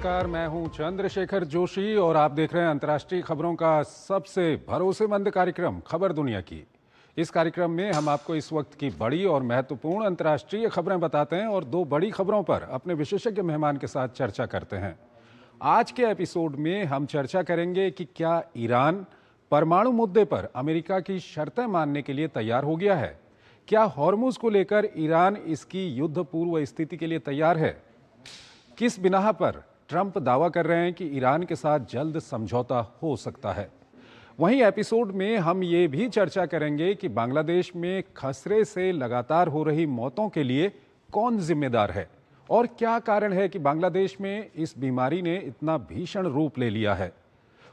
नमस्कार, मैं हूं चंद्रशेखर जोशी और आप देख रहे हैं अंतर्राष्ट्रीय खबरों का सबसे भरोसेमंद कार्यक्रम खबर दुनिया की। इस कार्यक्रम में हम आपको इस वक्त की बड़ी और महत्वपूर्ण अंतर्राष्ट्रीय खबरें बताते हैं और दो बड़ी खबरों पर अपने विशेषज्ञ मेहमान के साथ चर्चा करते हैं। आज के एपिसोड में हम चर्चा करेंगे कि क्या ईरान परमाणु मुद्दे पर अमेरिका की शर्तें मानने के लिए तैयार हो गया है? क्या हॉर्मुज को लेकर ईरान इसकी युद्ध पूर्व स्थिति के लिए तैयार है? किस बिना पर ट्रंप दावा कर रहे हैं कि ईरान के साथ जल्द समझौता हो सकता है? वहीं एपिसोड में हम ये भी चर्चा करेंगे कि बांग्लादेश में खसरे से लगातार हो रही मौतों के लिए कौन जिम्मेदार है और क्या कारण है कि बांग्लादेश में इस बीमारी ने इतना भीषण रूप ले लिया है।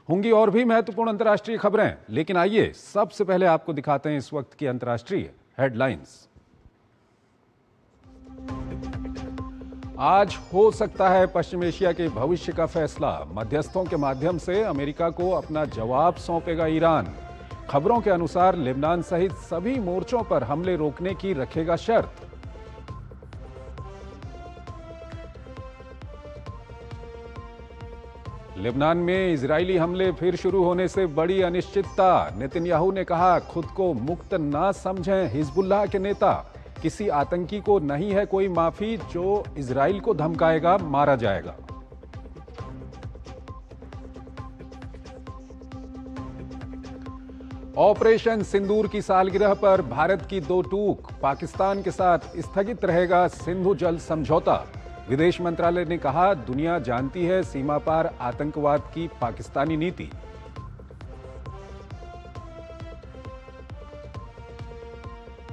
होंगी और भी महत्वपूर्ण अंतर्राष्ट्रीय खबरें, लेकिन आइए सबसे पहले आपको दिखाते हैं इस वक्त की अंतर्राष्ट्रीय हेडलाइंस। आज हो सकता है पश्चिम एशिया के भविष्य का फैसला। मध्यस्थों के माध्यम से अमेरिका को अपना जवाब सौंपेगा ईरान। खबरों के अनुसार लेबनान सहित सभी मोर्चों पर हमले रोकने की रखेगा शर्त। लेबनान में इजरायली हमले फिर शुरू होने से बड़ी अनिश्चितता। नेतन्याहू ने कहा, खुद को मुक्त ना समझें हिजबुल्लाह के नेता। किसी आतंकी को नहीं है कोई माफी, जो इजराइल को धमकाएगा मारा जाएगा। ऑपरेशन सिंदूर की सालगिरह पर भारत की दो टूक। पाकिस्तान के साथ स्थगित रहेगा सिंधु जल समझौता। विदेश मंत्रालय ने कहा, दुनिया जानती है सीमा पार आतंकवाद की पाकिस्तानी नीति।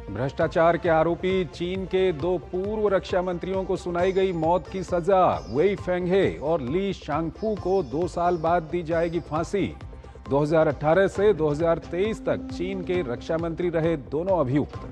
भ्रष्टाचार के आरोपी चीन के दो पूर्व रक्षा मंत्रियों को सुनाई गई मौत की सजा। वेई फेंघे और ली शांगफू को 2 साल बाद दी जाएगी फांसी। 2018 से 2023 तक चीन के रक्षा मंत्री रहे दोनों अभियुक्त।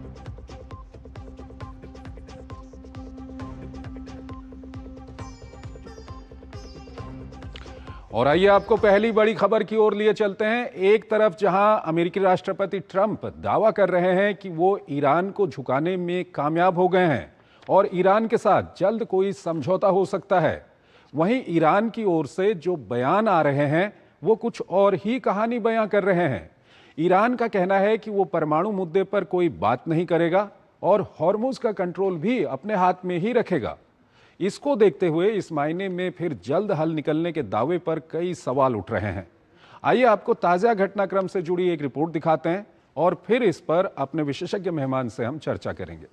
और आइए आपको पहली बड़ी खबर की ओर लिए चलते हैं। एक तरफ जहां अमेरिकी राष्ट्रपति ट्रंप दावा कर रहे हैं कि वो ईरान को झुकाने में कामयाब हो गए हैं और ईरान के साथ जल्द कोई समझौता हो सकता है, वहीं ईरान की ओर से जो बयान आ रहे हैं वो कुछ और ही कहानी बयां कर रहे हैं। ईरान का कहना है कि वो परमाणु मुद्दे पर कोई बात नहीं करेगा और हॉर्मुज का कंट्रोल भी अपने हाथ में ही रखेगा। इसको देखते हुए इस मायने में फिर जल्द हल निकलने के दावे पर कई सवाल उठ रहे हैं। आइए आपको ताजा घटनाक्रम से जुड़ी एक रिपोर्ट दिखाते हैं और फिर इस पर अपने विशेषज्ञ मेहमान से हम चर्चा करेंगे।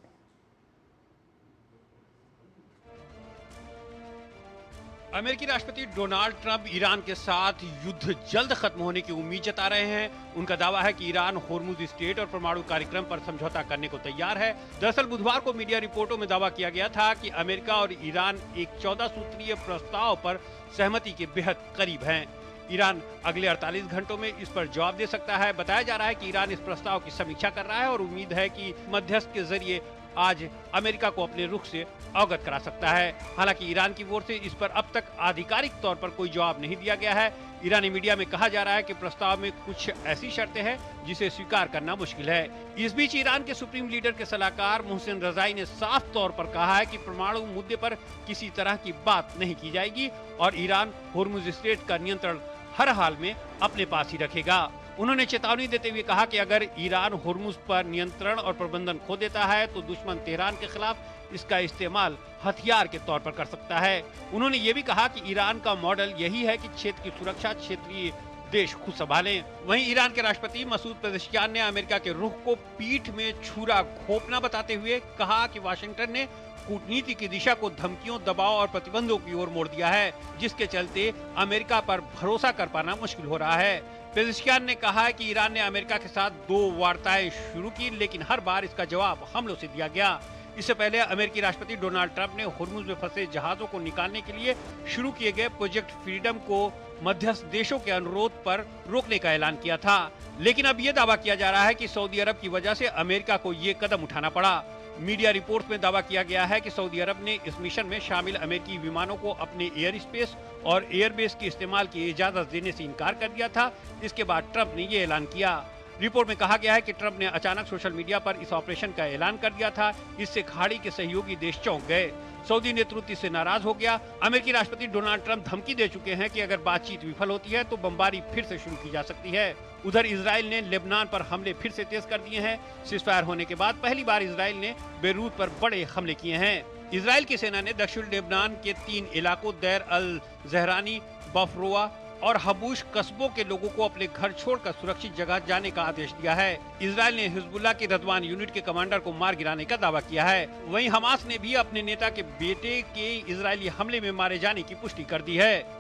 अमेरिकी राष्ट्रपति डोनाल्ड ट्रंप ईरान के साथ युद्ध जल्द खत्म होने की उम्मीद जता रहे हैं। उनका दावा है कि ईरान होर्मुज स्ट्रेट और परमाणु कार्यक्रम पर समझौता करने को तैयार है। दरअसल बुधवार को मीडिया रिपोर्टों में दावा किया गया था कि अमेरिका और ईरान एक 14 सूत्रीय प्रस्ताव पर सहमति के बेहद करीब हैं। ईरान अगले 48 घंटों में इस पर जवाब दे सकता है। बताया जा रहा है कि ईरान इस प्रस्ताव की समीक्षा कर रहा है और उम्मीद है कि मध्यस्थ के जरिए आज अमेरिका को अपने रुख से अवगत करा सकता है। हालांकि ईरान की ओर से इस पर अब तक आधिकारिक तौर पर कोई जवाब नहीं दिया गया है। ईरानी मीडिया में कहा जा रहा है कि प्रस्ताव में कुछ ऐसी शर्तें हैं जिसे स्वीकार करना मुश्किल है। इस बीच ईरान के सुप्रीम लीडर के सलाहकार मोहसिन रजाई ने साफ तौर पर कहा है कि परमाणु मुद्दे पर किसी तरह की बात नहीं की जाएगी और ईरान होर्मुज स्ट्रेट का नियंत्रण हर हाल में अपने पास ही रखेगा। उन्होंने चेतावनी देते हुए कहा कि अगर ईरान होर्मुज पर नियंत्रण और प्रबंधन खो देता है तो दुश्मन तेहरान के खिलाफ इसका इस्तेमाल हथियार के तौर पर कर सकता है। उन्होंने ये भी कहा कि ईरान का मॉडल यही है कि क्षेत्र की सुरक्षा क्षेत्रीय देश खुद संभालें। वहीं ईरान के राष्ट्रपति मसूद पेजेश्कियान ने अमेरिका के रुख को पीठ में छुरा घोंपना बताते हुए कहा कि वाशिंगटन ने कूटनीति की दिशा को धमकियों, दबाव और प्रतिबंधों की ओर मोड़ दिया है, जिसके चलते अमेरिका पर भरोसा कर पाना मुश्किल हो रहा है। पेजेश्कियान ने कहा है कि ईरान ने अमेरिका के साथ 2 वार्ताएं शुरू की, लेकिन हर बार इसका जवाब हमलों से दिया गया। इससे पहले अमेरिकी राष्ट्रपति डोनाल्ड ट्रंप ने होर्मुज में फंसे जहाजों को निकालने के लिए शुरू किए गए प्रोजेक्ट फ्रीडम को मध्यस्थ देशों के अनुरोध पर रोकने का ऐलान किया था। लेकिन अब यह दावा किया जा रहा है कि सऊदी अरब की वजह से अमेरिका को ये कदम उठाना पड़ा। मीडिया रिपोर्ट्स में दावा किया गया है कि सऊदी अरब ने इस मिशन में शामिल अमेरिकी विमानों को अपने एयर स्पेस और एयरबेस के इस्तेमाल की इजाजत देने से इनकार कर दिया था। इसके बाद ट्रंप ने ये ऐलान किया। रिपोर्ट में कहा गया है कि ट्रंप ने अचानक सोशल मीडिया पर इस ऑपरेशन का ऐलान कर दिया था। इससे खाड़ी के सहयोगी देश चौंक गए। सऊदी नेतृत्व इससे नाराज हो गया। अमेरिकी राष्ट्रपति डोनाल्ड ट्रंप धमकी दे चुके हैं कि अगर बातचीत विफल होती है तो बमबारी फिर से शुरू की जा सकती है। उधर इजराइल ने लेबनान पर हमले फिर से तेज कर दिए हैं। सीज़फायर होने के बाद पहली बार इजराइल ने बेरूत पर बड़े हमले किए हैं। इजराइल की सेना ने दक्षिण लेबनान के 3 इलाकों दैर अल जहरानी, बफरोआ और हबूश कस्बों के लोगों को अपने घर छोड़कर सुरक्षित जगह जाने का आदेश दिया है। इजराइल ने हिजबुल्लाह की रदवान यूनिट के कमांडर को मार गिराने का दावा किया है। वहीं हमास ने भी अपने नेता के बेटे के इजरायली हमले में मारे जाने की पुष्टि कर दी है।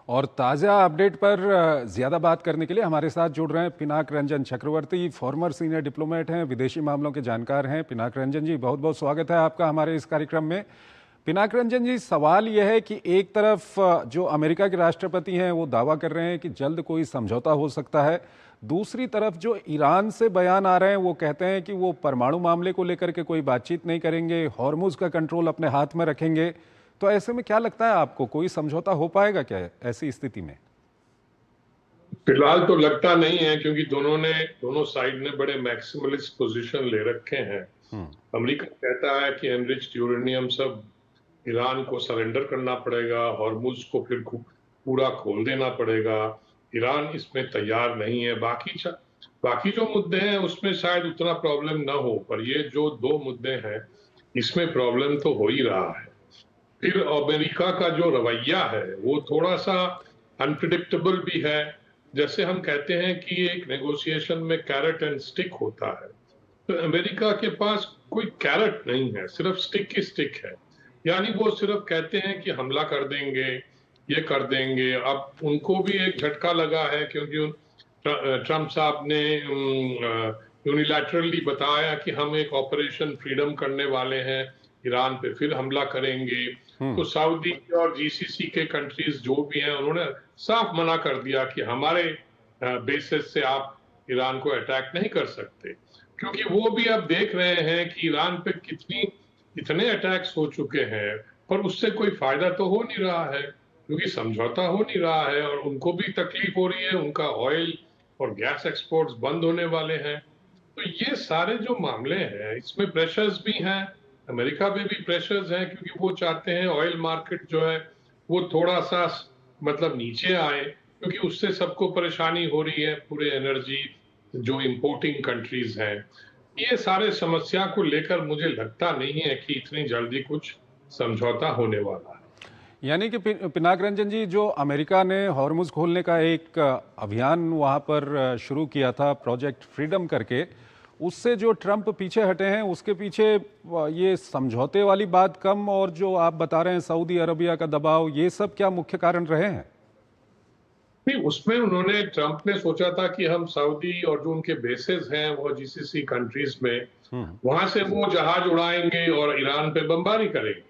और ताज़ा अपडेट पर ज़्यादा बात करने के लिए हमारे साथ जुड़ रहे हैं पिनाक रंजन चक्रवर्ती, फॉर्मर सीनियर डिप्लोमेट हैं, विदेशी मामलों के जानकार हैं। पिनाक रंजन जी, बहुत बहुत स्वागत है आपका हमारे इस कार्यक्रम में। पिनाक रंजन जी, सवाल यह है कि एक तरफ जो अमेरिका के राष्ट्रपति हैं वो दावा कर रहे हैं कि जल्द कोई समझौता हो सकता है, दूसरी तरफ जो ईरान से बयान आ रहे हैं वो कहते हैं कि वो परमाणु मामले को लेकर के कोई बातचीत नहीं करेंगे, हॉर्मुज का कंट्रोल अपने हाथ में रखेंगे। तो ऐसे में क्या लगता है आपको, कोई समझौता हो पाएगा क्या ऐसी स्थिति में? फिलहाल तो लगता नहीं है, क्योंकि दोनों साइड ने बड़े मैक्सिमलिस्ट पोजीशन ले रखे हैं। अमेरिका कहता है कि एनरिच्ड यूरेनियम सब ईरान को सरेंडर करना पड़ेगा, हॉर्मुज को फिर पूरा खोल देना पड़ेगा। ईरान इसमें तैयार नहीं है। बाकी जो मुद्दे हैं उसमें शायद उतना प्रॉब्लम ना हो, पर ये जो 2 मुद्दे हैं इसमें प्रॉब्लम तो हो ही रहा है। फिर अमेरिका का जो रवैया है वो थोड़ा सा अनप्रिडिक्टेबल भी है। जैसे हम कहते हैं कि एक नेगोशिएशन में कैरेट एंड स्टिक होता है, तो अमेरिका के पास कोई कैरेट नहीं है, सिर्फ स्टिक ही स्टिक है। यानी वो सिर्फ कहते हैं कि हमला कर देंगे, ये कर देंगे। अब उनको भी एक झटका लगा है, क्योंकि ट्रंप साहब ने यूनिलैटरली बताया कि हम एक ऑपरेशन फ्रीडम करने वाले हैं, ईरान पे फिर हमला करेंगे। तो सऊदी और जीसीसी के कंट्रीज जो भी हैं उन्होंने साफ मना कर दिया कि हमारे बेसिस से आप ईरान को अटैक नहीं कर सकते, क्योंकि वो भी अब देख रहे हैं कि ईरान पे कितने अटैक्स हो चुके हैं, पर उससे कोई फायदा तो हो नहीं रहा है, क्योंकि समझौता हो नहीं रहा है और उनको भी तकलीफ हो रही है। उनका ऑयल और गैस एक्सपोर्ट्स बंद होने वाले हैं। तो ये सारे जो मामले हैं इसमें प्रेशर्स भी हैं, अमेरिका पे भी प्रेशर्स हैं, क्योंकि वो चाहते हैं ऑयल मार्केट जो है वो थोड़ा सा मतलब नीचे आए, क्योंकि उससे सबको परेशानी हो रही है, पूरे एनर्जी जो इंपोर्टिंग कंट्रीज हैं। ये सारे समस्या को लेकर मुझे लगता नहीं है कि इतनी जल्दी कुछ समझौता होने वाला है। यानी कि पिनाक रंजन जी, जो अमेरिका ने हॉर्मुज खोलने का एक अभियान वहाँ पर शुरू किया था, प्रोजेक्ट फ्रीडम करके, उससे जो ट्रंप पीछे हटे हैं उसके पीछे ये समझौते वाली बात कम और जो आप बता रहे हैं सऊदी अरबिया का दबाव, ये सब क्या मुख्य कारण रहे हैं? नहीं, उसमें ट्रंप ने सोचा था कि हम सऊदी और जो उनके बेसेस हैं वो जीसीसी कंट्रीज में, वहां से वो जहाज उड़ाएंगे और ईरान पे बमबारी करेंगे,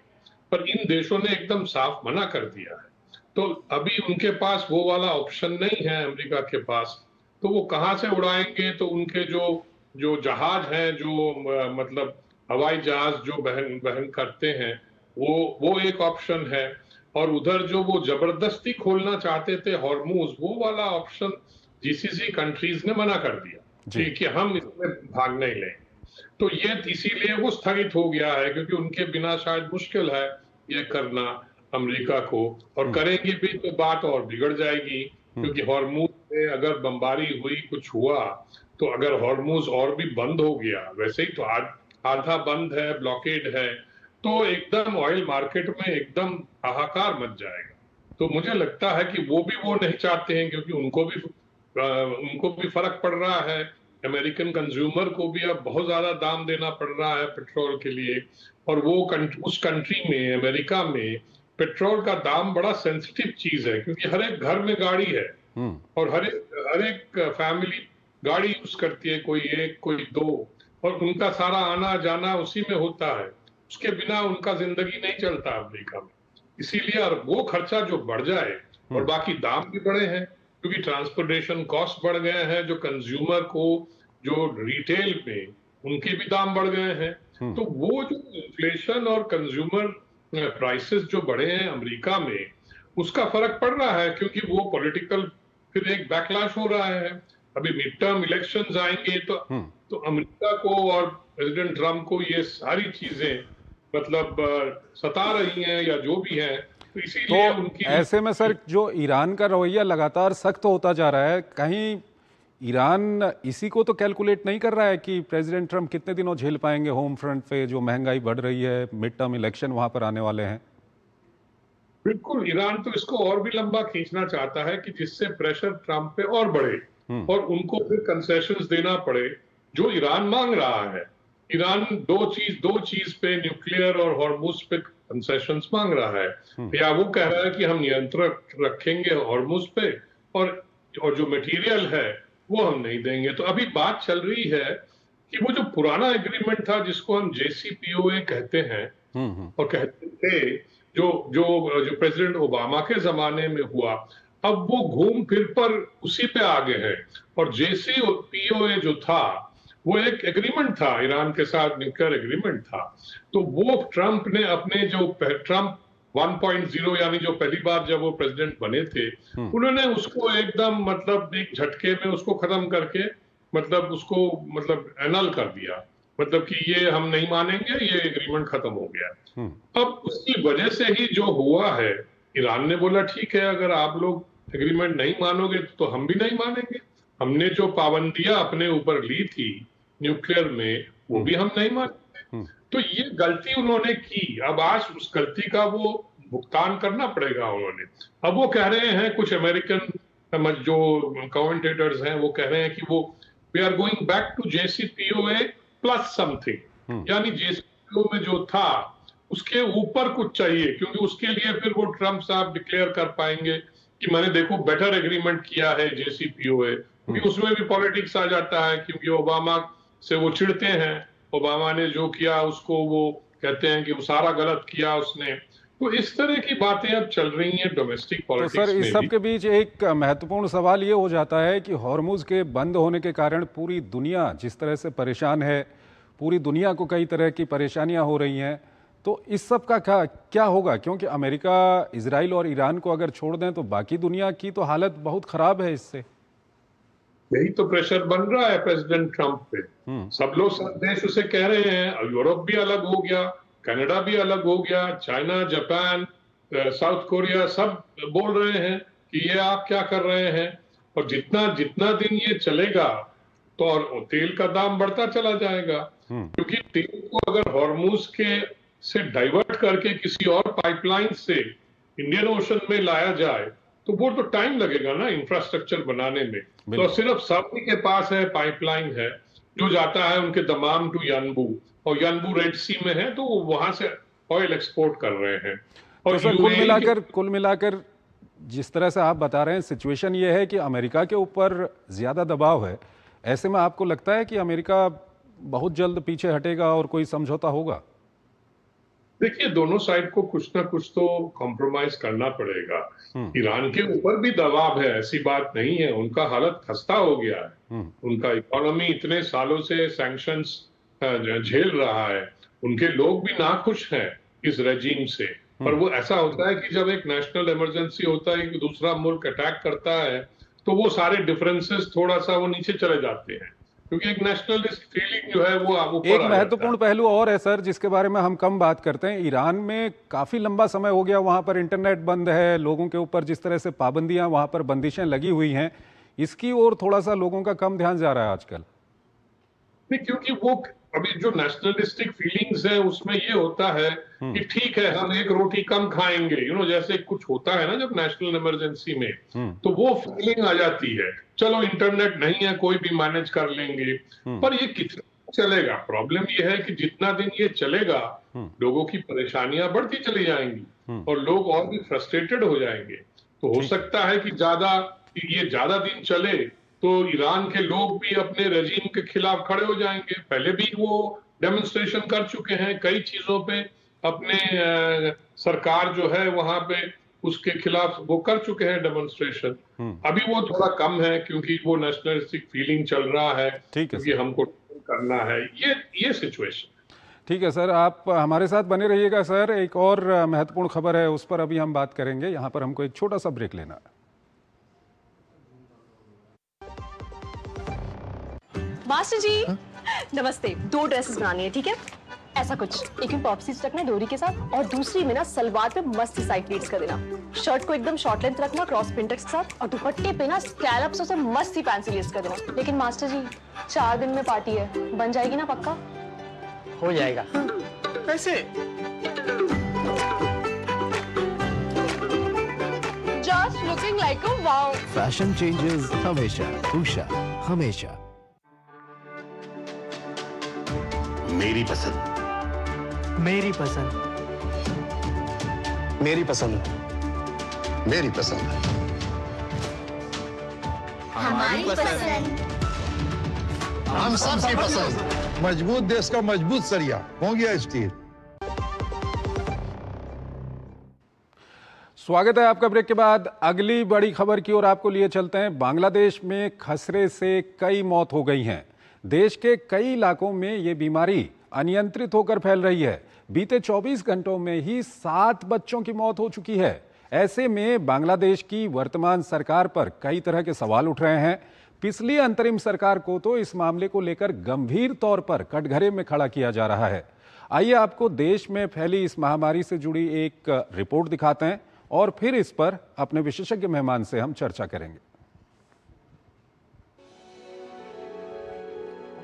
पर इन देशों ने एकदम साफ मना कर दिया है। तो अभी उनके पास वो वाला ऑप्शन नहीं है अमेरिका के पास। तो वो कहां से उड़ाएंगे? तो उनके जो जहाज हैं, जो मतलब हवाई जहाज जो बहन करते हैं, वो एक ऑप्शन है। और उधर जो वो जबरदस्ती खोलना चाहते थे हॉर्मुज, वो वाला ऑप्शन जीसीसी कंट्रीज ने मना कर दिया कि हम इसमें भाग नहीं लेंगे। तो ये इसीलिए वो स्थगित हो गया है, क्योंकि उनके बिना शायद मुश्किल है ये करना अमेरिका को, और करेंगे भी तो बात और बिगड़ जाएगी, क्योंकि हॉर्मुज में अगर बमबारी हुई, कुछ हुआ, तो अगर हॉर्मुज और भी बंद हो गया, वैसे ही तो आधा बंद है, ब्लॉकेड है, तो एकदम ऑयल मार्केट में एकदम हाहाकार मच जाएगा। तो मुझे लगता है कि वो नहीं चाहते हैं, क्योंकि उनको भी फर्क पड़ रहा है। अमेरिकन कंज्यूमर को भी अब बहुत ज्यादा दाम देना पड़ रहा है पेट्रोल के लिए, और वो उस कंट्री में, अमेरिका में, पेट्रोल का दाम बड़ा सेंसिटिव चीज है, क्योंकि हर एक घर में गाड़ी है और हर एक फैमिली गाड़ी यूज करती है, कोई एक कोई 2, और उनका सारा आना जाना उसी में होता है। उसके बिना उनका जिंदगी नहीं चलता अमेरिका में। इसीलिए और वो खर्चा जो बढ़ जाए, और बाकी दाम भी बढ़े हैं, क्योंकि ट्रांसपोर्टेशन कॉस्ट बढ़ गए हैं, जो कंज्यूमर को, जो रिटेल में, उनके भी दाम बढ़ गए हैं। तो वो जो इन्फ्लेशन और कंज्यूमर प्राइसेस जो बढ़े हैं अमेरिका में, उसका फर्क पड़ रहा है, क्योंकि वो पॉलिटिकल फिर एक बैकलैश हो रहा है। अभी मिड टर्म इलेक्शंस आएंगे तो अमेरिका को और प्रेसिडेंट ट्रम्प को ये सारी चीजें मतलब सता रही हैं या जो भी है, तो इसीलिए तो उनकी ऐसे में सर जो ईरान का रवैया लगातार सख्त होता जा रहा है, कहीं ईरान इसी को तो कैलकुलेट नहीं कर रहा है कि प्रेसिडेंट ट्रम्प कितने दिनों झेल पाएंगे होम फ्रंट पे, जो महंगाई बढ़ रही है, मिड टर्म इलेक्शन वहां पर आने वाले हैं। बिल्कुल, ईरान तो इसको और भी लंबा खींचना चाहता है कि जिससे प्रेशर ट्रम्प पे और बढ़े और उनको फिर कंसेशंस देना पड़े जो ईरान मांग रहा है। ईरान दो चीज पे, न्यूक्लियर और हॉर्मुज पे कंसेशंस मांग रहा है। या वो कह रहा है कि हम नियंत्रण रखेंगे हॉर्मुज पे और जो मटेरियल है वो हम नहीं देंगे। तो अभी बात चल रही है कि वो जो पुराना एग्रीमेंट था जिसको हम JCPOA कहते हैं और कहते थे, जो जो जो प्रेसिडेंट ओबामा के जमाने में हुआ, अब वो घूम फिर पर उसी पे आ गए हैं। और JCPOA जो था वो एक एग्रीमेंट था ईरान के साथ, न्यूक्लियर एग्रीमेंट था। तो वो ट्रम्प ने अपने ट्रम्प 1.0 यानी जो पहली बार जब वो प्रेसिडेंट बने थे, उन्होंने उसको एकदम मतलब एक झटके में उसको खत्म करके मतलब उसको मतलब एनल कर दिया, मतलब कि ये हम नहीं मानेंगे, ये एग्रीमेंट खत्म हो गया। अब उसकी वजह से ही जो हुआ है, ईरान ने बोला ठीक है, अगर आप लोग एग्रीमेंट नहीं मानोगे तो हम भी नहीं मानेंगे। हमने जो पाबंदियां अपने ऊपर ली थी न्यूक्लियर में, वो भी हम नहीं मानेंगे। तो ये गलती उन्होंने की, अब आज उस गलती का वो भुगतान करना पड़ेगा उन्होंने। अब वो कह रहे हैं, कुछ अमेरिकन जो कमेंटेटर्स हैं वो कह रहे हैं कि वो we are going back to JCPOA plus something, यानी JCPOA में जो था उसके ऊपर कुछ चाहिए, क्योंकि उसके लिए फिर वो ट्रम्प साहब डिक्लेयर कर पाएंगे कि मैंने देखो बेटर एग्रीमेंट किया है JCPOA। क्योंकि उसमें भी पॉलिटिक्स आ जाता है, क्योंकि ओबामा से वो चिढ़ते हैं, ओबामा ने जो किया उसको वो कहते हैं कि वो सारा गलत किया उसने। तो इस तरह की बातें अब चल रही हैं डोमेस्टिक तो पॉलिटिक्स सर में इस सब भी। के बीच एक महत्वपूर्ण सवाल ये हो जाता है कि हॉर्मुज के बंद होने के कारण पूरी दुनिया जिस तरह से परेशान है, पूरी दुनिया को कई तरह की परेशानियां हो रही हैं, तो इस सब का क्या होगा? क्योंकि अमेरिका, इजराइल और ईरान को अगर छोड़ दें तो बाकी दुनिया की तो हालत बहुत खराब है इससे। यही तो प्रेशर बन रहा है प्रेसिडेंट ट्रम्प पे। सब देश उसे कह रहे हैं, यूरोप भी अलग हो गया, कनाडा भी अलग हो गया, चाइना, जापान, साउथ कोरिया सब बोल रहे हैं कि ये आप क्या कर रहे हैं। और जितना जितना दिन ये चलेगा तो और तेल का दाम बढ़ता चला जाएगा, क्योंकि तेल को अगर हॉर्मुज के से डाइवर्ट करके किसी और पाइपलाइन से इंडियन ओशन में लाया जाए तो वो तो टाइम लगेगा ना इंफ्रास्ट्रक्चर बनाने में। तो सिर्फ सऊदी के पास है पाइपलाइन है जो जाता है उनके दमाम टू यानबू, और यानबू रेड सी में है, तो वो वहां से ऑयल एक्सपोर्ट कर रहे हैं। और तो सर कुल मिलाकर जिस तरह से आप बता रहे हैं, सिचुएशन ये है कि अमेरिका के ऊपर ज्यादा दबाव है। ऐसे में आपको लगता है कि अमेरिका बहुत जल्द पीछे हटेगा और कोई समझौता होगा? देखिए, दोनों साइड को कुछ ना कुछ तो कॉम्प्रोमाइज करना पड़ेगा। ईरान के ऊपर भी दबाव है, ऐसी बात नहीं है, उनका हालत खस्ता हो गया है। उनका इकोनॉमी इतने सालों से सैंक्शंस झेल रहा है, उनके लोग भी नाखुश हैं इस रेजीम से। पर वो ऐसा होता है कि जब एक नेशनल इमरजेंसी होता है कि दूसरा मुल्क अटैक करता है, तो वो सारे डिफरेंसेस थोड़ा सा वो नीचे चले जाते हैं, क्योंकि एक नेशनलिस्ट फीलिंग जो है वो ऊपर एक आ महत्वपूर्ण पहलू और है सर, जिसके बारे में हम कम बात करते हैं। ईरान में काफी लंबा समय हो गया, वहां पर इंटरनेट बंद है, लोगों के ऊपर जिस तरह से पाबंदियां, वहां पर बंदिशें लगी हुई हैं, इसकी ओर थोड़ा सा लोगों का कम ध्यान जा रहा है आजकल। नहीं, क्योंकि वो अभी जो नेशनलिस्टिक फीलिंग्स है उसमें ये होता है कि ठीक है हम एक रोटी कम खाएंगे, जैसे कुछ होता है ना जब नेशनल इमरजेंसी में, तो वो फीलिंग आ जाती है। चलो इंटरनेट नहीं है, कोई भी मैनेज कर लेंगे। पर ये कितना चलेगा? प्रॉब्लम ये है कि जितना दिन ये चलेगा लोगों की परेशानियां बढ़ती चली जाएंगी और लोग और भी फ्रस्ट्रेटेड हो जाएंगे। तो हो सकता है कि ये ज्यादा दिन चले तो ईरान के लोग भी अपने रेजीम के खिलाफ खड़े हो जाएंगे। पहले भी वो डेमोन्स्ट्रेशन कर चुके हैं कई चीजों पे, अपने सरकार जो है वहां पे उसके खिलाफ वो कर चुके हैं डेमोन्स्ट्रेशन। अभी वो थोड़ा कम है क्योंकि वो नेशनलिस्टिक फीलिंग चल रहा है, क्योंकि हमको करना है ये सिचुएशन। ठीक है सर, आप हमारे साथ बने रहिएगा सर। एक और महत्वपूर्ण खबर है, उस पर अभी हम बात करेंगे। यहाँ पर हमको एक छोटा सा ब्रेक लेना है। मास्टर जी नमस्ते। 2 ड्रेसेस बनानी है, ठीक है? ऐसा कुछ, एक में पॉप स्लीव्स रखना है डोरी के साथ, और दूसरी में ना सलवार पे मस्त साइड प्लीट्स कर देना। शर्ट को एकदम शॉर्ट लेंथ रखना क्रॉस प्रिंटेक्स के साथ, और दुपट्टे पे ना स्कैलप्स से मस्त सी फैंसी लेस कर देना। लेकिन मास्टर जी 4 दिन में पार्टी है, बन जाएगी ना पक्का? हो जाएगा। कैसे? Just looking like a wow. Fashion changes हमेशा, उषा हमेशा। मेरी पसंद, मेरी पसंद, मेरी पसंद, मेरी पसंद, हमारी पसंद। हम सबकी पसंद। मजबूत देश का मजबूत सरिया हो गया स्टील। स्वागत है आपका ब्रेक के बाद। अगली बड़ी खबर की ओर आपको लिए चलते हैं। बांग्लादेश में खसरे से कई मौत हो गई हैं। देश के कई इलाकों में ये बीमारी अनियंत्रित होकर फैल रही है। बीते 24 घंटों में ही 7 बच्चों की मौत हो चुकी है। ऐसे में बांग्लादेश की वर्तमान सरकार पर कई तरह के सवाल उठ रहे हैं। पिछली अंतरिम सरकार को तो इस मामले को लेकर गंभीर तौर पर कटघरे में खड़ा किया जा रहा है। आइए आपको देश में फैली इस महामारी से जुड़ी एक रिपोर्ट दिखाते हैं और फिर इस पर अपने विशेषज्ञ मेहमान से हम चर्चा करेंगे।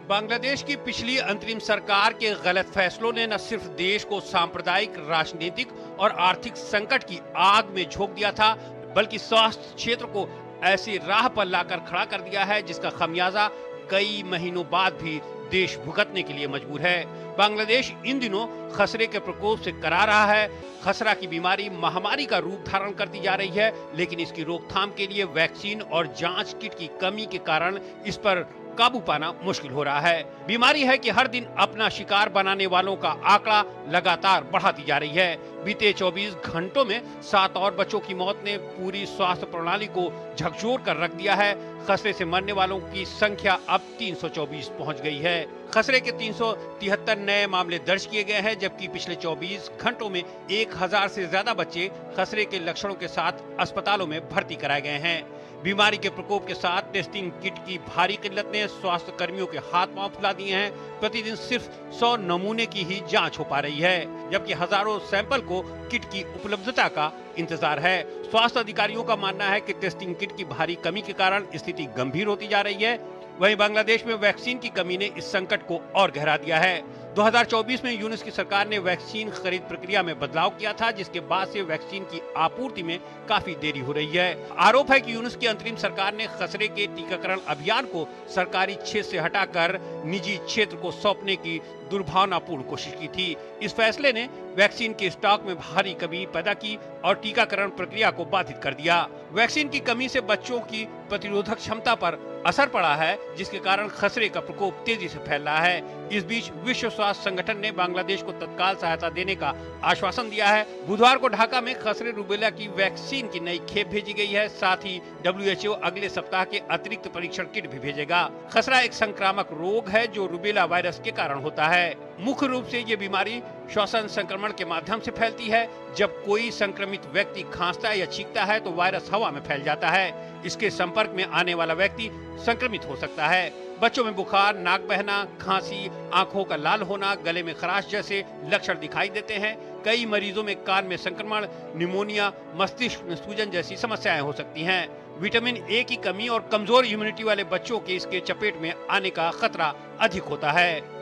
बांग्लादेश की पिछली अंतरिम सरकार के गलत फैसलों ने न सिर्फ देश को सांप्रदायिक, राजनीतिक और आर्थिक संकट की आग में झोंक दिया था, बल्कि स्वास्थ्य क्षेत्र को ऐसी राह पर लाकर खड़ा कर दिया है जिसका खमियाजा कई महीनों बाद भी देश भुगतने के लिए मजबूर है। बांग्लादेश इन दिनों खसरे के प्रकोप से करा रहा है। खसरा की बीमारी महामारी का रूप धारण करती जा रही है, लेकिन इसकी रोकथाम के लिए वैक्सीन और जांच किट की कमी के कारण इस पर काबू पाना मुश्किल हो रहा है। बीमारी है कि हर दिन अपना शिकार बनाने वालों का आंकड़ा लगातार बढ़ाती जा रही है। बीते 24 घंटों में 7 और बच्चों की मौत ने पूरी स्वास्थ्य प्रणाली को झकझोर कर रख दिया है। खसरे से मरने वालों की संख्या अब 324 पहुंच गई है। खसरे के 373 नए मामले दर्ज किए गए हैं, जबकि पिछले 24 घंटों में 1000 से ज्यादा बच्चे खसरे के लक्षणों के साथ अस्पतालों में भर्ती कराए गए हैं। बीमारी के प्रकोप के साथ टेस्टिंग किट की भारी किल्लत ने स्वास्थ्य कर्मियों के हाथ पांव फुला दिए हैं। प्रतिदिन सिर्फ 100 नमूने की ही जांच हो पा रही है, जबकि हजारों सैंपल को किट की उपलब्धता का इंतजार है। स्वास्थ्य अधिकारियों का मानना है कि टेस्टिंग किट की भारी कमी के कारण स्थिति गंभीर होती जा रही है। वहीं बांग्लादेश में वैक्सीन की कमी ने इस संकट को और गहरा दिया है। 2024 में यूनुस की सरकार ने वैक्सीन खरीद प्रक्रिया में बदलाव किया था, जिसके बाद से वैक्सीन की आपूर्ति में काफी देरी हो रही है। आरोप है कि यूनुस की अंतरिम सरकार ने खसरे के टीकाकरण अभियान को सरकारी क्षेत्र से हटाकर निजी क्षेत्र को सौंपने की दुर्भावनापूर्ण कोशिश की थी। इस फैसले ने वैक्सीन के स्टॉक में भारी कमी पैदा की और टीकाकरण प्रक्रिया को बाधित कर दिया। वैक्सीन की कमी से बच्चों की प्रतिरोधक क्षमता पर असर पड़ा है, जिसके कारण खसरे का प्रकोप तेजी से फैल रहा है। इस बीच विश्व स्वास्थ्य संगठन ने बांग्लादेश को तत्काल सहायता देने का आश्वासन दिया है। बुधवार को ढाका में खसरे रूबेला की वैक्सीन की नई खेप भेजी गई है। साथ ही WHO अगले सप्ताह के अतिरिक्त परीक्षण किट भी भेजेगा। खसरा एक संक्रामक रोग है जो रूबेला वायरस के कारण होता है। मुख्य रूप से ये बीमारी श्वसन संक्रमण के माध्यम से फैलती है। जब कोई संक्रमित व्यक्ति खांसता है या छींकता है तो वायरस हवा में फैल जाता है। इसके संपर्क में आने वाला व्यक्ति संक्रमित हो सकता है। बच्चों में बुखार, नाक बहना, खांसी, आंखों का लाल होना, गले में खराश जैसे लक्षण दिखाई देते हैं। कई मरीजों में कान में संक्रमण, निमोनिया, मस्तिष्क में सूजन जैसी समस्याएं हो सकती हैं। विटामिन ए की कमी और कमजोर इम्यूनिटी वाले बच्चों के इसके चपेट में आने का खतरा अधिक होता है।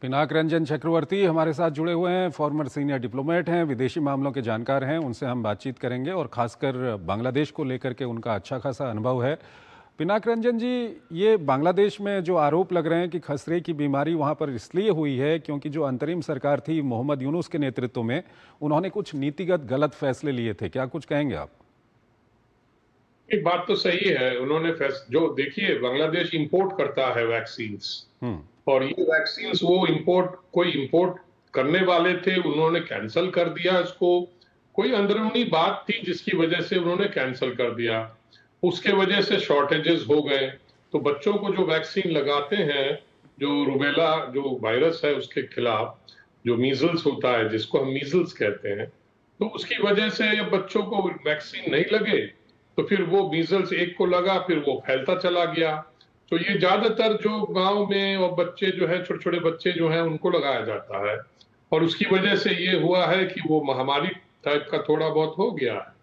पिनाक रंजन चक्रवर्ती हमारे साथ जुड़े हुए हैं, फॉर्मर सीनियर डिप्लोमेट हैं, विदेशी मामलों के जानकार हैं। उनसे हम बातचीत करेंगे और खासकर बांग्लादेश को लेकर के उनका अच्छा खासा अनुभव है। पिनाक रंजन जी, ये बांग्लादेश में जो आरोप लग रहे हैं कि खसरे की बीमारी वहाँ पर इसलिए हुई है क्योंकि जो अंतरिम सरकार थी मोहम्मद यूनुस के नेतृत्व में, उन्होंने कुछ नीतिगत गलत फैसले लिए थे, क्या कुछ कहेंगे आप? एक बात तो सही है, उन्होंने जो देखिए बांग्लादेश इंपोर्ट करता है वैक्सीन्स, और ये वैक्सीन्स वो कोई इंपोर्ट करने वाले थे, उन्होंने कैंसिल कर दिया इसको। कोई अंदरूनी बात थी जिसकी वजह से उन्होंने कैंसिल कर दिया, उसके वजह से शॉर्टेजेस हो गए। तो बच्चों को जो वैक्सीन लगाते हैं, जो रूबेला जो वायरस है उसके खिलाफ, जो मीजल्स होता है जिसको हम मीजल्स कहते हैं, तो उसकी वजह से जब बच्चों को वैक्सीन नहीं लगे तो फिर वो मीजल्स एक को लगा, फिर वो फैलता चला गया। तो ये ज्यादातर जो गांव में और बच्चे जो है, छोटे छोटे बच्चे जो हैं, उनको लगाया जाता है और उसकी वजह से ये हुआ है कि वो महामारी टाइप का थोड़ा बहुत हो गया है।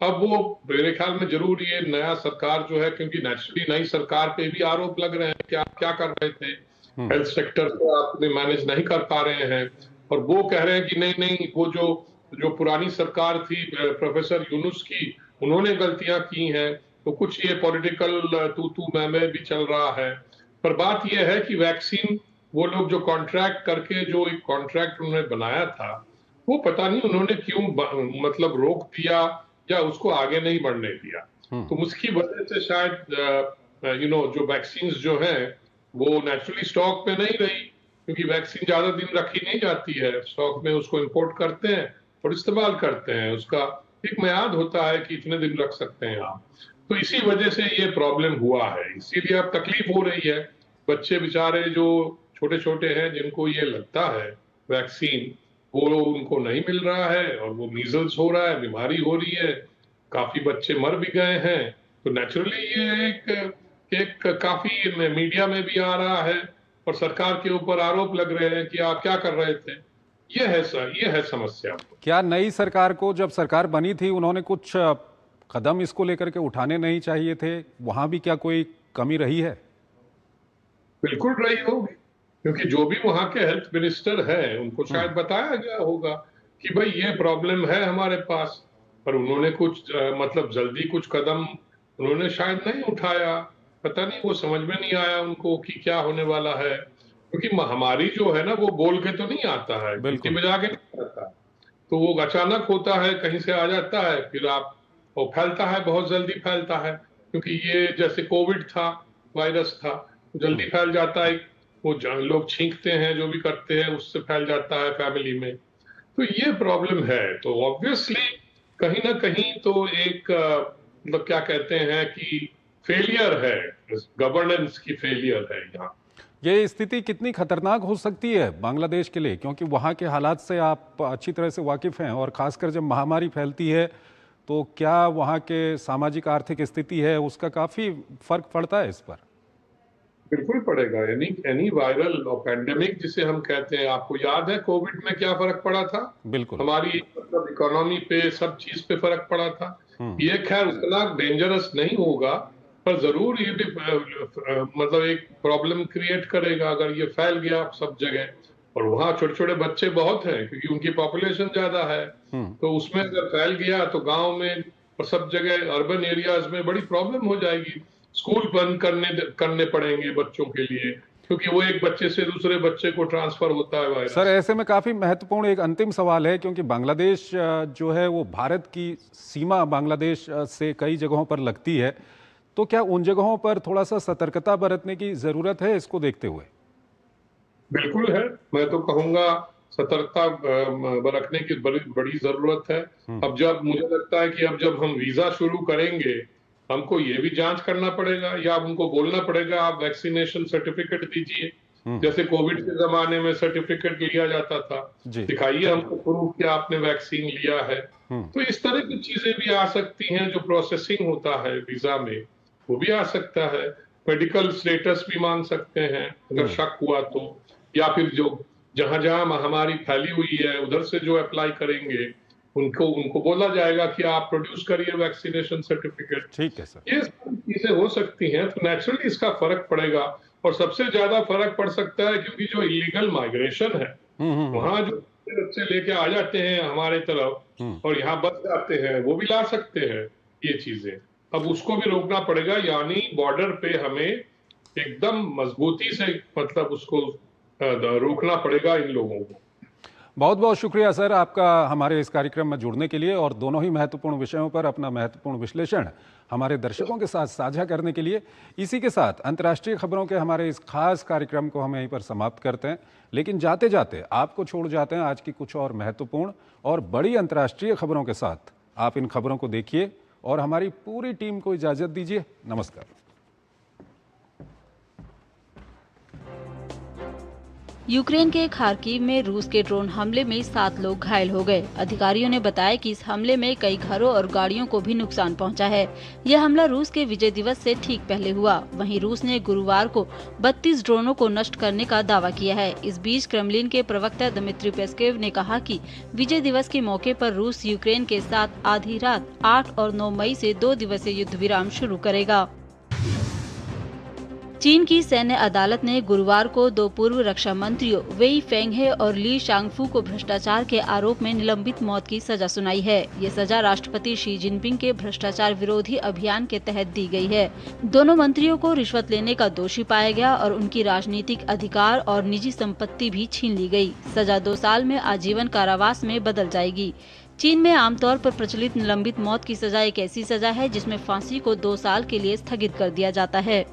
अब वो मेरे ख्याल में जरूर ये नया सरकार जो है, क्योंकि नेचुरली नई सरकार पे भी आरोप लग रहे हैं कि आप क्या कर रहे थे, हेल्थ सेक्टर को आपने मैनेज नहीं कर पा रहे हैं, और वो कह रहे हैं कि नहीं नहीं, वो जो पुरानी सरकार थी प्रोफेसर यूनुस की, उन्होंने गलतियां की हैं, तो कुछ ये पॉलिटिकल तू मैं भी चल रहा है। पर बात यह है कि वैक्सीन वो लोग जो कॉन्ट्रैक्ट करके जो एक कॉन्ट्रैक्ट उन्होंने बनाया था, वो पता नहीं उन्होंने क्यों मतलब रोक दिया या उसको आगे नहीं बढ़ने दिया। तो उसकी वजह से शायद जो वैक्सीन जो है वो नेचुरली स्टॉक में नहीं रही, क्योंकि वैक्सीन ज्यादा दिन रखी नहीं जाती है स्टॉक में, उसको इंपोर्ट करते हैं और इस्तेमाल करते हैं, उसका एक मियाद होता है कि इतने दिन रख सकते हैं आप। तो इसी वजह से ये प्रॉब्लम हुआ है, इसीलिए अब तकलीफ हो रही है। बच्चे बेचारे जो छोटे छोटे हैं, जिनको ये लगता है वैक्सीन, वो उनको नहीं मिल रहा है और वो मीजल्स हो रहा है, बीमारी हो रही है, काफी बच्चे मर भी गए हैं। तो नेचुरली ये एक काफी मीडिया में भी आ रहा है और सरकार के ऊपर आरोप लग रहे हैं कि आप क्या कर रहे थे। ये है समस्या। क्या नई सरकार को, जब सरकार बनी थी, उन्होंने कुछ कदम इसको लेकर के उठाने नहीं चाहिए थे? वहां भी क्या कोई कमी रही है? बिल्कुल रही होगी, क्योंकि जो भी वहां के हेल्थ मिनिस्टर है उनको शायद बताया गया होगा कि भाई ये प्रॉब्लम है हमारे पास, पर उन्होंने कुछ मतलब जल्दी कुछ कदम उन्होंने शायद नहीं उठाया। पता नहीं, वो समझ में नहीं आया उनको कि क्या होने वाला है, क्योंकि महामारी जो है ना वो बोल के तो नहीं आता है, बिल्कुल बजा के नहीं आता, तो वो अचानक होता है, कहीं से आ जाता है, फिर वो फैलता है, बहुत जल्दी फैलता है, क्योंकि ये जैसे कोविड था, वायरस था, जल्दी फैल जाता है, वो लोग छींकते हैं, जो भी करते हैं उससे फैल जाता है फैमिली में। तो ये प्रॉब्लम है। तो ऑब्वियसली कहीं ना कहीं तो एक मतलब क्या कहते हैं कि फेलियर है, गवर्नेंस की फेलियर है यहाँ। ये स्थिति कितनी खतरनाक हो सकती है बांग्लादेश के लिए, क्योंकि वहाँ के हालात से आप अच्छी तरह से वाकिफ हैं, और खासकर जब महामारी फैलती है तो क्या वहाँ के सामाजिक आर्थिक स्थिति है उसका काफी फर्क पड़ता है इस पर? बिल्कुल पड़ेगा। एनी वायरल और पैंडेमिक जिसे हम कहते हैं, आपको याद है कोविड में क्या फर्क पड़ा था? बिल्कुल, हमारी मतलब इकोनॉमी पे, सब चीज पे फर्क पड़ा था। ये खैर उतना डेंजरस नहीं होगा, पर जरूर ये भी मतलब एक प्रॉब्लम क्रिएट करेगा अगर ये फैल गया सब जगह। और वहाँ छोटे छोटे बच्चे बहुत हैं, क्योंकि उनकी पॉपुलेशन ज्यादा है, तो उसमें अगर फैल गया तो गांव में और सब जगह अर्बन एरियाज में बड़ी प्रॉब्लम हो जाएगी। स्कूल बंद करने पड़ेंगे बच्चों के लिए, क्योंकि वो एक बच्चे से दूसरे बच्चे को ट्रांसफर होता है वायरस। सर, ऐसे में काफी महत्वपूर्ण एक अंतिम सवाल है, क्योंकि बांग्लादेश जो है वो भारत की सीमा बांग्लादेश से कई जगहों पर लगती है, तो क्या उन जगहों पर थोड़ा सा सतर्कता बरतने की जरूरत है इसको देखते हुए? बिल्कुल है, मैं तो कहूंगा सतर्कता बरतने की बड़ी जरूरत है। अब जब मुझे लगता है कि अब जब हम वीजा शुरू करेंगे, हमको ये भी जांच करना पड़ेगा या उनको बोलना पड़ेगा आप वैक्सीनेशन सर्टिफिकेट दीजिए, जैसे कोविड के जमाने में सर्टिफिकेट लिया जाता था, दिखाइए हमको प्रूफ कि आपने वैक्सीन लिया है। तो इस तरह की चीजें भी आ सकती हैं। जो प्रोसेसिंग होता है वीजा में वो भी आ सकता है। मेडिकल स्टेटस भी मांग सकते हैं अगर शक हुआ तो, या फिर जो जहां महामारी फैली हुई है उधर से जो अप्लाई करेंगे उनको बोला जाएगा कि आप प्रोड्यूस करिए वैक्सीनेशन सर्टिफिकेट। ठीक है सर, ये चीजें हो सकती हैं। तो नेचुरली इसका फर्क पड़ेगा, और सबसे ज्यादा फर्क पड़ सकता है क्योंकि जो इलीगल माइग्रेशन है, वहां जो बच्चे लेके आ जाते हैं हमारे तरफ और यहाँ बस जाते हैं, वो भी ला सकते हैं ये चीजें। अब उसको भी रोकना पड़ेगा, यानी बॉर्डर पे हमें एकदम मजबूती से मतलब उसको रोकना पड़ेगा इन लोगों को। बहुत बहुत शुक्रिया सर आपका हमारे इस कार्यक्रम में जुड़ने के लिए, और दोनों ही महत्वपूर्ण विषयों पर अपना महत्वपूर्ण विश्लेषण हमारे दर्शकों के साथ साझा करने के लिए। इसी के साथ अंतर्राष्ट्रीय खबरों के हमारे इस खास कार्यक्रम को हम यहीं पर समाप्त करते हैं, लेकिन जाते जाते आपको छोड़ जाते हैं आज की कुछ और महत्वपूर्ण और बड़ी अंतर्राष्ट्रीय खबरों के साथ। आप इन खबरों को देखिए और हमारी पूरी टीम को इजाज़त दीजिए। नमस्कार। यूक्रेन के खार्किव में रूस के ड्रोन हमले में 7 लोग घायल हो गए। अधिकारियों ने बताया कि इस हमले में कई घरों और गाड़ियों को भी नुकसान पहुंचा है। यह हमला रूस के विजय दिवस से ठीक पहले हुआ। वहीं रूस ने गुरुवार को 32 ड्रोनों को नष्ट करने का दावा किया है। इस बीच क्रेमलिन के प्रवक्ता दमित्री पेस्कोव ने कहा कि विजय दिवस के मौके पर रूस यूक्रेन के साथ आधी रात 8 और 9 मई से 2 दिवसीय युद्ध विराम शुरू करेगा। चीन की सैन्य अदालत ने गुरुवार को 2 पूर्व रक्षा मंत्रियों वेई फेंगहे और ली शांगफू को भ्रष्टाचार के आरोप में निलंबित मौत की सजा सुनाई है। ये सजा राष्ट्रपति शी जिनपिंग के भ्रष्टाचार विरोधी अभियान के तहत दी गई है। दोनों मंत्रियों को रिश्वत लेने का दोषी पाया गया और उनकी राजनीतिक अधिकार और निजी संपत्ति भी छीन ली गई। सजा 2 साल में आजीवन कारावास में बदल जाएगी। चीन में आमतौर पर प्रचलित निलंबित मौत की सजा एक ऐसी सजा है जिसमें फांसी को 2 साल के लिए स्थगित कर दिया जाता है।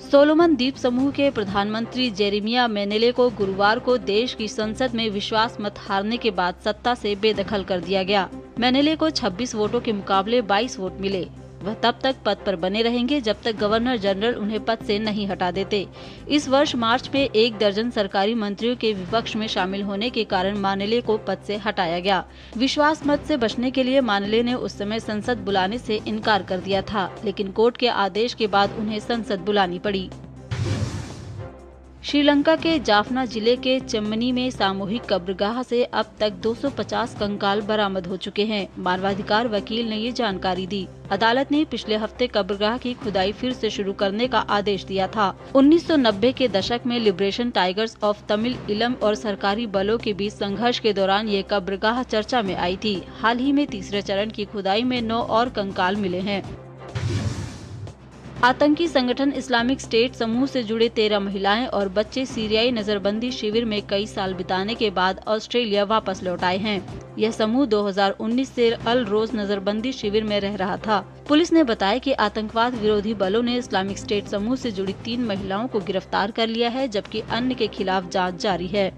सोलोमन द्वीप समूह के प्रधानमंत्री जेरेमिया मेनेले को गुरुवार को देश की संसद में विश्वास मत हारने के बाद सत्ता से बेदखल कर दिया गया। मेनेले को 26 वोटों के मुकाबले 22 वोट मिले। वह तब तक पद पर बने रहेंगे जब तक गवर्नर जनरल उन्हें पद से नहीं हटा देते। इस वर्ष मार्च में 1 दर्जन सरकारी मंत्रियों के विपक्ष में शामिल होने के कारण मानेले को पद से हटाया गया। विश्वास मत से बचने के लिए मानेले ने उस समय संसद बुलाने से इनकार कर दिया था, लेकिन कोर्ट के आदेश के बाद उन्हें संसद बुलानी पड़ी। श्रीलंका के जाफना जिले के चेम्मनी में सामूहिक कब्रगाह से अब तक 250 कंकाल बरामद हो चुके हैं। मानवाधिकार वकील ने ये जानकारी दी। अदालत ने पिछले हफ्ते कब्रगाह की खुदाई फिर से शुरू करने का आदेश दिया था। 1990 के दशक में लिबरेशन टाइगर्स ऑफ तमिल इलम और सरकारी बलों के बीच संघर्ष के दौरान ये कब्रगाह चर्चा में आई थी। हाल ही में तीसरे चरण की खुदाई में 9 और कंकाल मिले हैं। आतंकी संगठन इस्लामिक स्टेट समूह से जुड़े 13 महिलाएं और बच्चे सीरियाई नजरबंदी शिविर में कई साल बिताने के बाद ऑस्ट्रेलिया वापस लौट आए हैं। यह समूह 2019 से अल रोज नजरबंदी शिविर में रह रहा था। पुलिस ने बताया कि आतंकवाद विरोधी बलों ने इस्लामिक स्टेट समूह से जुड़ी 3 महिलाओं को गिरफ्तार कर लिया है, जबकि अन्य के खिलाफ जाँच जारी है।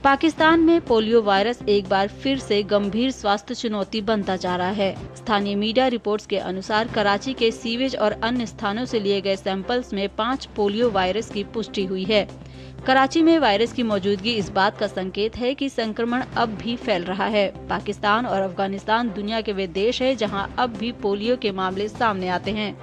पाकिस्तान में पोलियो वायरस एक बार फिर से गंभीर स्वास्थ्य चुनौती बनता जा रहा है। स्थानीय मीडिया रिपोर्ट्स के अनुसार कराची के सीवेज और अन्य स्थानों से लिए गए सैंपल्स में 5 पोलियो वायरस की पुष्टि हुई है। कराची में वायरस की मौजूदगी इस बात का संकेत है कि संक्रमण अब भी फैल रहा है। पाकिस्तान और अफगानिस्तान दुनिया के वे देश हैं जहां अब भी पोलियो के मामले सामने आते हैं।